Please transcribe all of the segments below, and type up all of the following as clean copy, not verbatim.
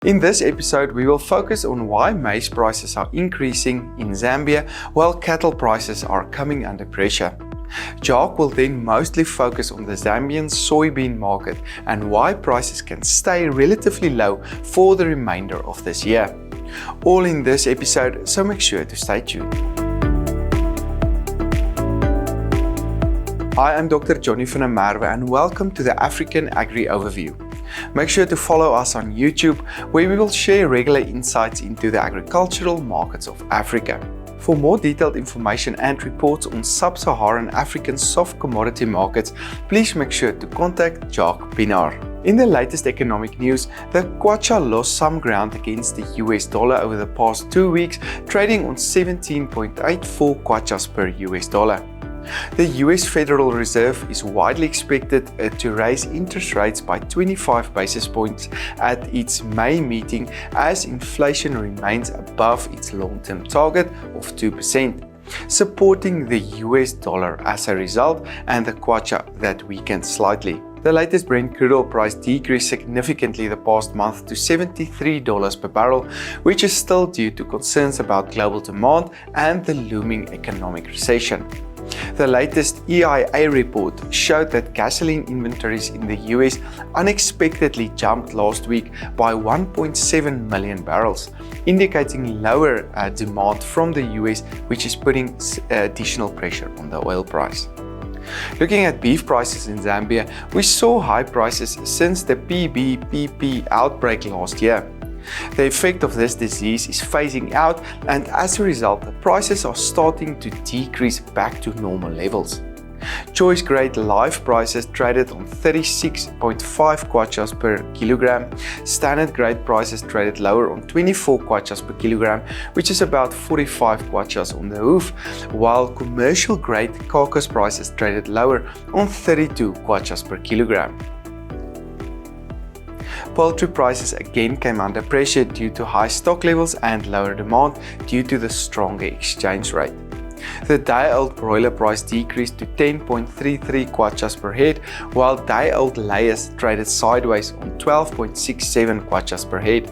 In this episode, we will focus on why maize prices are increasing in Zambia while cattle prices are coming under pressure. Jacques will then mostly focus on the Zambian soybean market and why prices can stay relatively low for the remainder of this year. All in this episode, so make sure to stay tuned. I am Dr. Johnny van der Merwe and welcome to the African Agri Overview. Make sure to follow us on YouTube, where we will share regular insights into the agricultural markets of Africa. For more detailed information and reports on sub-Saharan African soft commodity markets, please make sure to contact Jacques. In the latest economic news, the kwacha lost some ground against the US dollar over the past 2 weeks, trading on 17.84 kwachas per US dollar. The US Federal Reserve is widely expected to raise interest rates by 25 basis points at its May meeting as inflation remains above its long-term target of 2%, supporting the US dollar as a result and the kwacha that weakened slightly. The latest Brent crude oil price decreased significantly the past month to $73 per barrel, which is still due to concerns about global demand and the looming economic recession. The latest EIA report showed that gasoline inventories in the US unexpectedly jumped last week by 1.7 million barrels, indicating lower demand from the US, which is putting additional pressure on the oil price. Looking at beef prices in Zambia, we saw high prices since the PBPP outbreak last year. The effect of this disease is phasing out, and as a result, the prices are starting to decrease back to normal levels. Choice grade live prices traded on 36.5 kwachas per kilogram. Standard grade prices traded lower on 24 kwachas per kilogram, which is about 45 kwachas on the hoof, while commercial grade carcass prices traded lower on 32 kwachas per kilogram. Poultry prices again came under pressure due to high stock levels and lower demand due to the stronger exchange rate. The day-old broiler price decreased to 10.33 kwachas per head, while day-old layers traded sideways on 12.67 kwachas per head.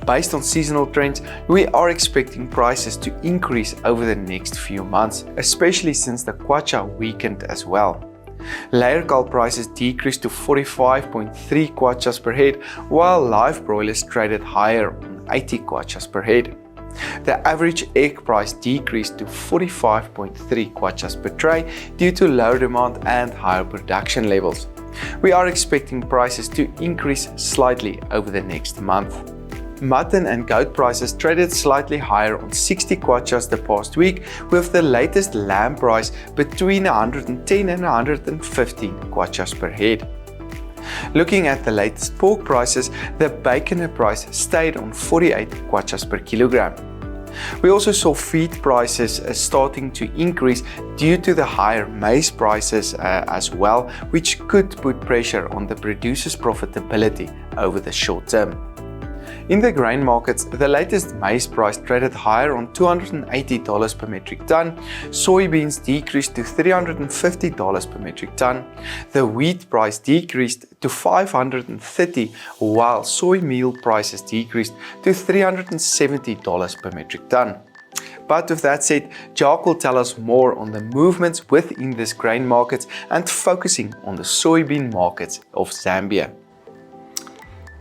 Based on seasonal trends, we are expecting prices to increase over the next few months, especially since the kwacha weakened as well. Layer cull prices decreased to 45.3 kwachas per head, while live broilers traded higher on 80 kwachas per head. The average egg price decreased to 45.3 kwachas per tray due to lower demand and higher production levels. We are expecting prices to increase slightly over the next month. Mutton and goat prices traded slightly higher on 60 kwachas the past week, with the latest lamb price between 110 and 115 kwachas per head. Looking at the latest pork prices, the bacon price stayed on 48 kwachas per kilogram. We also saw feed prices starting to increase due to the higher maize prices as well, which could put pressure on the producer's profitability over the short term. In the grain markets, the latest maize price traded higher on $280 per metric ton, soybeans decreased to $350 per metric ton, the wheat price decreased to $530, while soy meal prices decreased to $370 per metric ton. But with that said, Jacques will tell us more on the movements within this grain markets and focusing on the soybean markets of Zambia.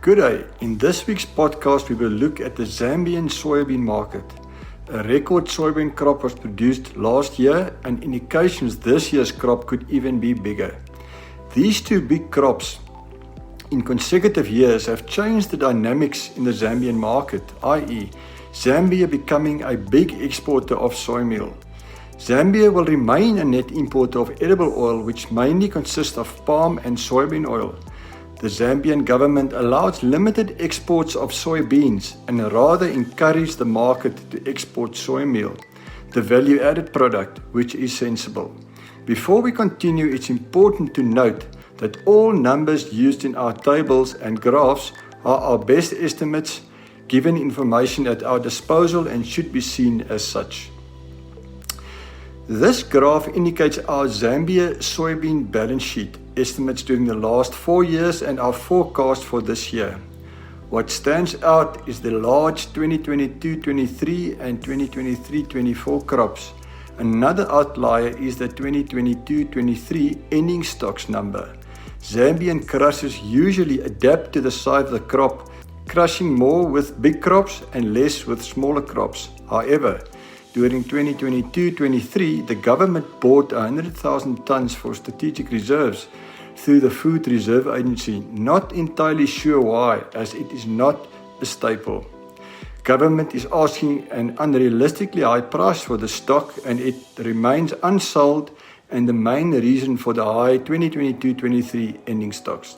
Good day. In this week's podcast, we will look at the Zambian soybean market. A record soybean crop was produced last year, and indications this year's crop could even be bigger. These two big crops in consecutive years have changed the dynamics in the Zambian market, i.e., Zambia becoming a big exporter of soy meal. Zambia will remain a net importer of edible oil, which mainly consists of palm and soybean oil. The Zambian government allows limited exports of soybeans and rather encouraged the market to export soy meal, the value-added product, which is sensible. Before we continue, it's important to note that all numbers used in our tables and graphs are our best estimates, given information at our disposal, and should be seen as such. This graph indicates our Zambia soybean balance sheet estimates during the last 4 years and our forecast for this year. What stands out is the large 2022-23 and 2023-24 crops. Another outlier is the 2022-23 ending stocks number. Zambian crushers usually adapt to the size of the crop, crushing more with big crops and less with smaller crops. However, during 2022-23, the government bought 100,000 tons for strategic reserves through the Food Reserve Agency. Not entirely sure why, as it is not a staple. Government is asking an unrealistically high price for the stock, and it remains unsold, and the main reason for the high 2022-23 ending stocks.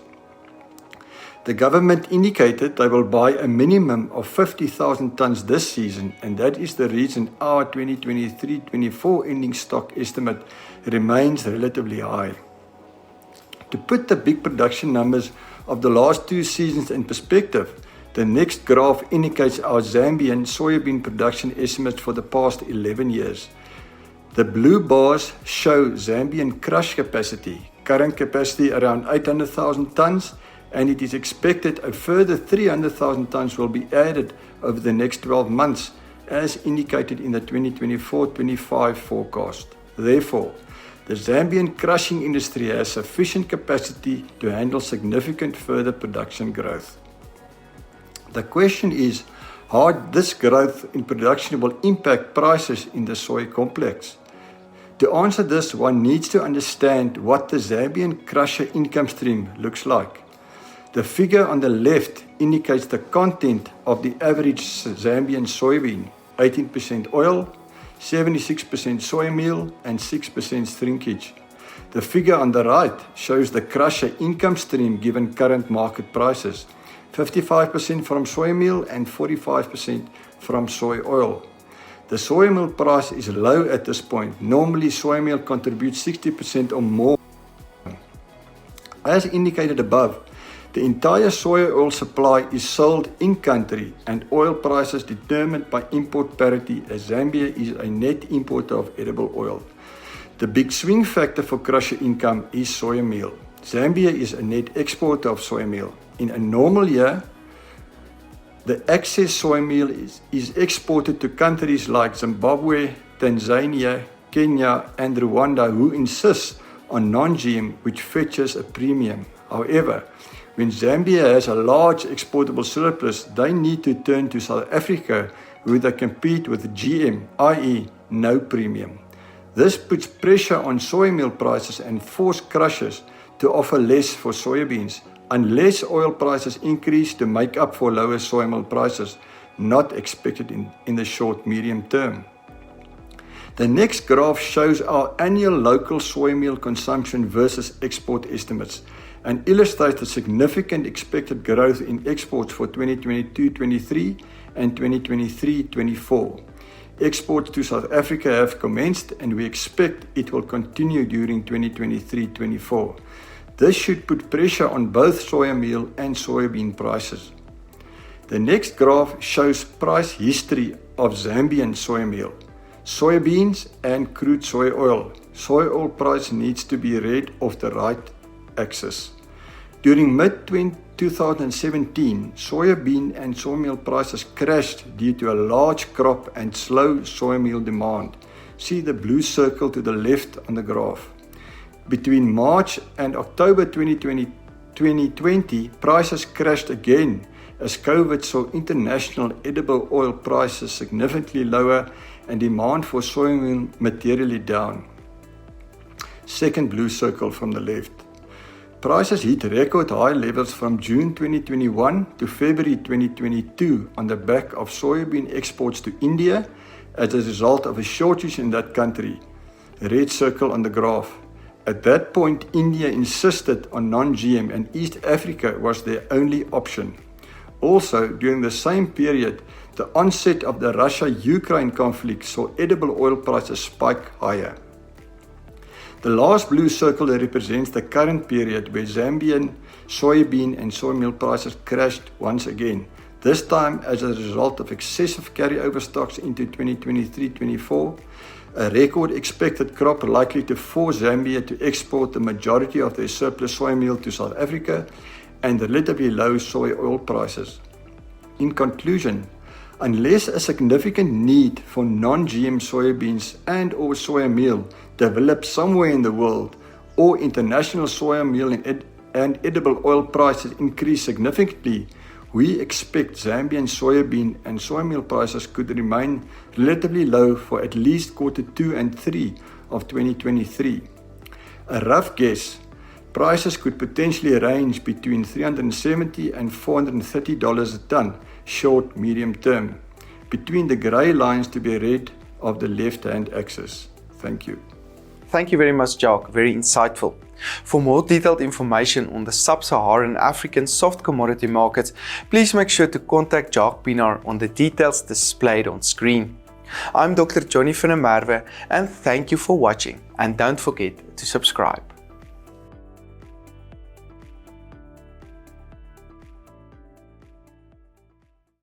The government indicated they will buy a minimum of 50,000 tons this season, and that is the reason our 2023-24 ending stock estimate remains relatively high. To put the big production numbers of the last two seasons in perspective, the next graph indicates our Zambian soybean production estimates for the past 11 years. The blue bars show Zambian crush capacity, current capacity around 800,000 tons, and it is expected a further 300,000 tons will be added over the next 12 months, as indicated in the 2024-25 forecast. Therefore, the Zambian crushing industry has sufficient capacity to handle significant further production growth. The question is how this growth in production will impact prices in the soy complex. To answer this, one needs to understand what the Zambian crusher income stream looks like. The figure on the left indicates the content of the average Zambian soybean: 18% oil, 76% soy meal, and 6% shrinkage. The figure on the right shows the crusher income stream given current market prices: 55% from soy meal and 45% from soy oil. The soy meal price is low at this point. Normally, soy meal contributes 60% or more. As indicated above, the entire soy oil supply is sold in country, and oil prices determined by import parity, as Zambia is a net importer of edible oil. The big swing factor for crusher income is soy meal. Zambia is a net exporter of soy meal. In a normal year, the excess soy meal is exported to countries like Zimbabwe, Tanzania, Kenya, and Rwanda, who insist on non-GM, which fetches a premium. However, when Zambia has a large exportable surplus, they need to turn to South Africa, where they compete with GM, i.e. no premium. This puts pressure on soy meal prices and forces crushers to offer less for soybeans, unless oil prices increase to make up for lower soy meal prices, not expected in the short-medium term. The next graph shows our annual local soy meal consumption versus export estimates, and illustrates the significant expected growth in exports for 2022-23 and 2023-24. Exports to South Africa have commenced, and we expect it will continue during 2023-24. This should put pressure on both soy meal and soybean prices. The next graph shows price history of Zambian soy meal, soybeans, and crude soy oil. Soy oil price needs to be read off the right axis. During mid-2017, soybean and soy meal prices crashed due to a large crop and slow soy meal demand. See the blue circle to the left on the graph. Between March and October 2020, prices crashed again as COVID saw international edible oil prices significantly lower and demand for soy meal materially down. Second blue circle from the left. Prices hit record high levels from June 2021 to February 2022 on the back of soybean exports to India as a result of a shortage in that country. Red circle on the graph. At that point, India insisted on non-GM, and East Africa was their only option. Also, during the same period, the onset of the Russia-Ukraine conflict saw edible oil prices spike higher. The last blue circle represents the current period where Zambian soybean and soy meal prices crashed once again, this time as a result of excessive carryover stocks into 2023-24, a record expected crop likely to force Zambia to export the majority of their surplus soy meal to South Africa, and relatively low soy oil prices. In conclusion, unless a significant need for non-GM soybeans and/or soya meal develops somewhere in the world, or international soya meal and edible oil prices increase significantly, we expect Zambian soybean and soya meal prices could remain relatively low for at least Q2 and 3 of 2023. A rough guess, prices could potentially range between $370 and $430 a ton, short, medium term, between the grey lines to be read of the left-hand axis. Thank you. Thank you very much, Jacques. Very insightful. For more detailed information on the sub-Saharan African soft commodity markets, please make sure to contact Jacques Pienaar on the details displayed on screen. I'm Dr. Johnny van der Merwe, and thank you for watching, and don't forget to subscribe.